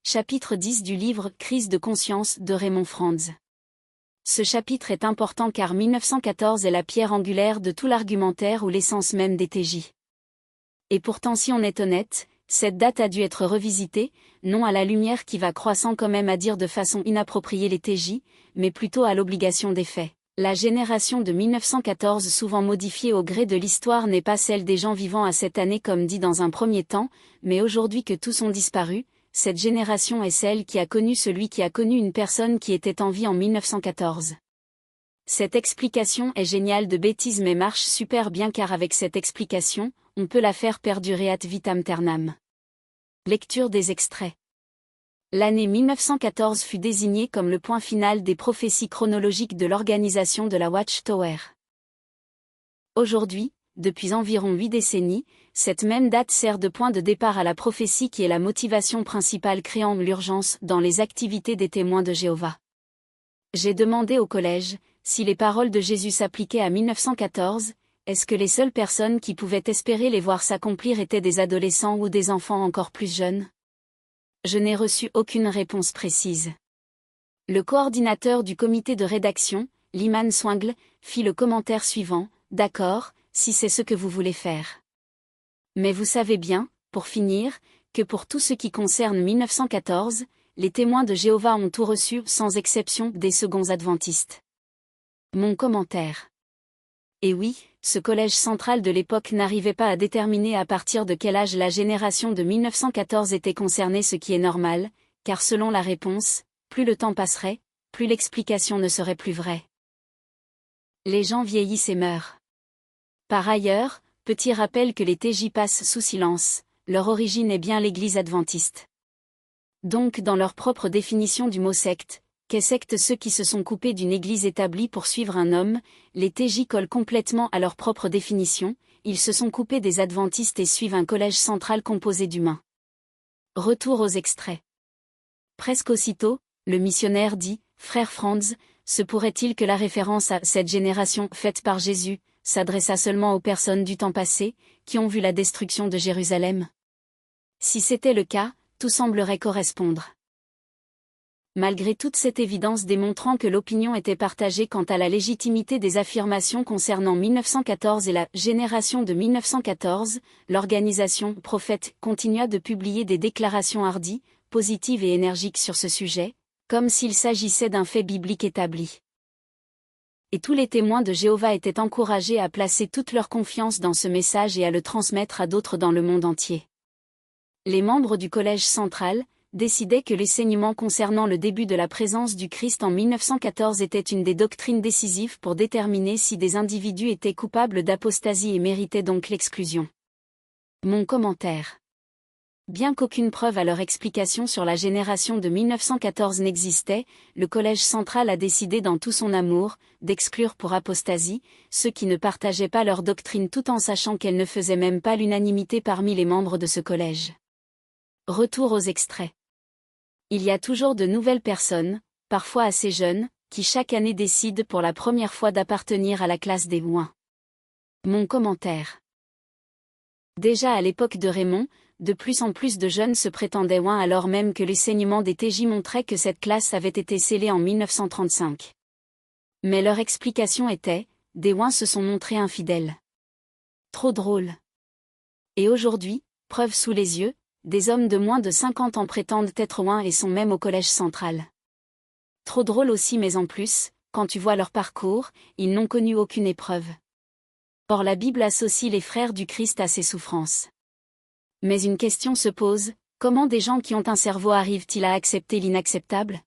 Chapitre 10 du livre « Crise de conscience » de Raymond Franz. Ce chapitre est important car 1914 est la pierre angulaire de tout l'argumentaire ou l'essence même des TJ. Et pourtant si on est honnête, cette date a dû être revisitée, non à la lumière qui va croissant quand même à dire de façon inappropriée les TJ, mais plutôt à l'obligation des faits. La génération de 1914 souvent modifiée au gré de l'histoire n'est pas celle des gens vivant à cette année comme dit dans un premier temps, mais aujourd'hui que tous ont disparu, cette génération est celle qui a connu celui qui a connu une personne qui était en vie en 1914. Cette explication est géniale de bêtises mais marche super bien car avec cette explication, on peut la faire perdurer ad vitam aeternam. Lecture des extraits. L'année 1914 fut désignée comme le point final des prophéties chronologiques de l'organisation de la Watchtower. Aujourd'hui, depuis environ 8 décennies, cette même date sert de point de départ à la prophétie qui est la motivation principale créant l'urgence dans les activités des témoins de Jéhovah. J'ai demandé au collège, si les paroles de Jésus s'appliquaient à 1914, est-ce que les seules personnes qui pouvaient espérer les voir s'accomplir étaient des adolescents ou des enfants encore plus jeunes? Je n'ai reçu aucune réponse précise. Le coordinateur du comité de rédaction, Lyman Swingle, fit le commentaire suivant, « D'accord, si c'est ce que vous voulez faire. Mais vous savez bien, pour finir, que pour tout ce qui concerne 1914, les témoins de Jéhovah ont tout reçu, sans exception, des seconds adventistes. » Mon commentaire. Et oui, ce collège central de l'époque n'arrivait pas à déterminer à partir de quel âge la génération de 1914 était concernée, ce qui est normal, car selon la réponse, plus le temps passerait, plus l'explication ne serait plus vraie. Les gens vieillissent et meurent. Par ailleurs, petit rappel que les TJ passent sous silence, leur origine est bien l'Église adventiste. Donc dans leur propre définition du mot secte, qu'est secte ceux qui se sont coupés d'une église établie pour suivre un homme, les TJ collent complètement à leur propre définition, ils se sont coupés des adventistes et suivent un collège central composé d'humains. Retour aux extraits. Presque aussitôt, le missionnaire dit, « Frère Franz, se pourrait-il que la référence à cette génération faite par Jésus s'adressât seulement aux personnes du temps passé, qui ont vu la destruction de Jérusalem? Si c'était le cas, tout semblerait correspondre. » Malgré toute cette évidence démontrant que l'opinion était partagée quant à la légitimité des affirmations concernant 1914 et la génération de 1914, l'organisation Prophète continua de publier des déclarations hardies, positives et énergiques sur ce sujet, comme s'il s'agissait d'un fait biblique établi. Et tous les témoins de Jéhovah étaient encouragés à placer toute leur confiance dans ce message et à le transmettre à d'autres dans le monde entier. Les membres du collège central décidaient que l'enseignement concernant le début de la présence du Christ en 1914 était une des doctrines décisives pour déterminer si des individus étaient coupables d'apostasie et méritaient donc l'exclusion. Mon commentaire. Bien qu'aucune preuve à leur explication sur la génération de 1914 n'existait, le collège central a décidé dans tout son amour, d'exclure pour apostasie, ceux qui ne partageaient pas leur doctrine tout en sachant qu'elle ne faisait même pas l'unanimité parmi les membres de ce collège. Retour aux extraits. Il y a toujours de nouvelles personnes, parfois assez jeunes, qui chaque année décident pour la première fois d'appartenir à la classe des oins. Mon commentaire. Déjà à l'époque de Raymond, de plus en plus de jeunes se prétendaient oins alors même que l'enseignement des TJ montrait que cette classe avait été scellée en 1935. Mais leur explication était, des oins se sont montrés infidèles. Trop drôle. Et aujourd'hui, preuve sous les yeux, des hommes de moins de 50 ans prétendent être oins et sont même au collège central. Trop drôle aussi mais en plus, quand tu vois leur parcours, ils n'ont connu aucune épreuve. Or la Bible associe les frères du Christ à ces souffrances. Mais une question se pose, comment des gens qui ont un cerveau arrivent-ils à accepter l'inacceptable?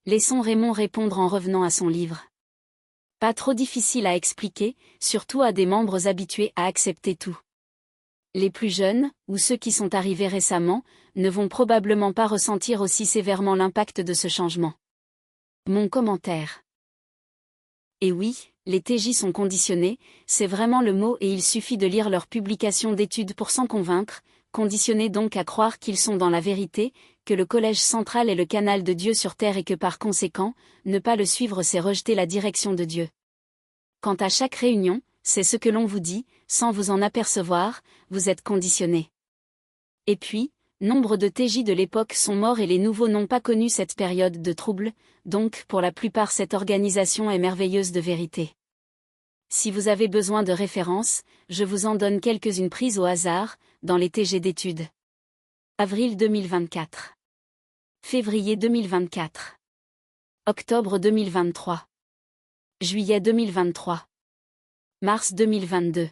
Laissons Raymond répondre en revenant à son livre. Pas trop difficile à expliquer, surtout à des membres habitués à accepter tout. Les plus jeunes, ou ceux qui sont arrivés récemment, ne vont probablement pas ressentir aussi sévèrement l'impact de ce changement. Mon commentaire. Et oui, les TJ sont conditionnés, c'est vraiment le mot et il suffit de lire leurs publications d'études pour s'en convaincre, conditionnés donc à croire qu'ils sont dans la vérité, que le collège central est le canal de Dieu sur terre et que par conséquent, ne pas le suivre c'est rejeter la direction de Dieu. Quant à chaque réunion, c'est ce que l'on vous dit, sans vous en apercevoir, vous êtes conditionné. Et puis, Nombre de TJ de l'époque sont morts et les nouveaux n'ont pas connu cette période de trouble, donc pour la plupart cette organisation est merveilleuse de vérité. Si vous avez besoin de références, je vous en donne quelques-unes prises au hasard, dans les TG d'études. Avril 2024. Février 2024. Octobre 2023. Juillet 2023. Mars 2022.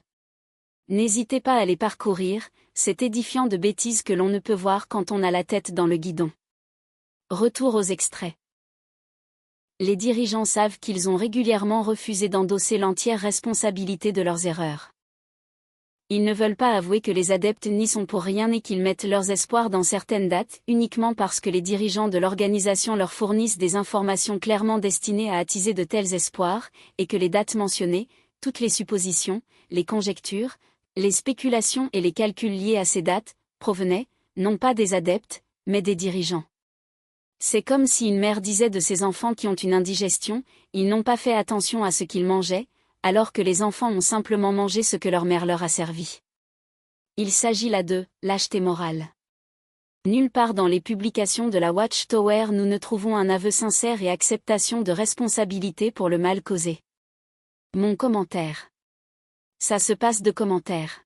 N'hésitez pas à les parcourir, c'est édifiant de bêtises que l'on ne peut voir quand on a la tête dans le guidon. Retour aux extraits. Les dirigeants savent qu'ils ont régulièrement refusé d'endosser l'entière responsabilité de leurs erreurs. Ils ne veulent pas avouer que les adeptes n'y sont pour rien et qu'ils mettent leurs espoirs dans certaines dates, uniquement parce que les dirigeants de l'organisation leur fournissent des informations clairement destinées à attiser de tels espoirs, et que les dates mentionnées, toutes les suppositions, les conjectures, les spéculations et les calculs liés à ces dates, provenaient, non pas des adeptes, mais des dirigeants. C'est comme si une mère disait de ses enfants qui ont une indigestion, ils n'ont pas fait attention à ce qu'ils mangeaient, alors que les enfants ont simplement mangé ce que leur mère leur a servi. Il s'agit là de lâcheté morale. Nulle part dans les publications de la Watchtower nous ne trouvons un aveu sincère et acceptation de responsabilité pour le mal causé. Mon commentaire. Ça se passe de commentaires.